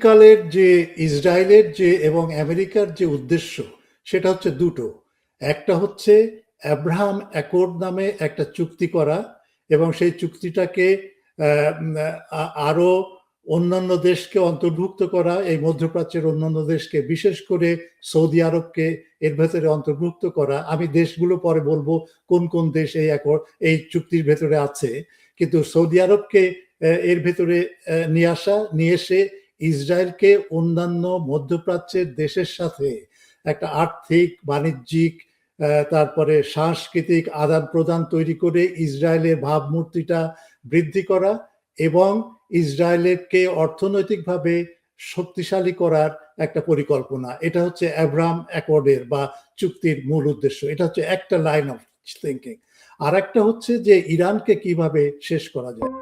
কালের যে ইসরায়েলের যে এবং আমেরিকার যে উদ্দেশ্য সেটা হচ্ছে দুটো। একটা হচ্ছে অ্যাব্রাহাম অ্যাকর্ড নামে একটা চুক্তি করা এবং সেই চুক্তিটাকে আরো অন্যান্য দেশকে অন্তর্ভুক্ত করা, এই মধ্যপ্রাচ্যের অন্যান্য দেশকে, বিশেষ করে সৌদি আরবকে এর ভেতরে অন্তর্ভুক্ত করা। আমি দেশগুলো পরে বলবো কোন কোন দেশ এই চুক্তির ভেতরে আছে, কিন্তু সৌদি আরবকে এর ভেতরে নিয়ে এসে ইসরায়েলকে অন্যান্য মধ্যপ্রাচ্যের দেশের সাথে একটা আর্থিক, বাণিজ্যিক, তারপরে সাংস্কৃতিক আদান প্রদান তৈরি করে ইসরায়েলের ভাবমূর্তিটা বৃদ্ধি করা এবং ইসরায়েলকে অর্থনৈতিকভাবে শক্তিশালী করার একটা পরিকল্পনা। এটা হচ্ছে অ্যাব্রাহাম অ্যাকর্ডের বা চুক্তির মূল উদ্দেশ্য। এটা হচ্ছে একটা লাইন অফ থিঙ্কিং। আর একটা হচ্ছে যে ইরানকে কিভাবে শেষ করা যায়।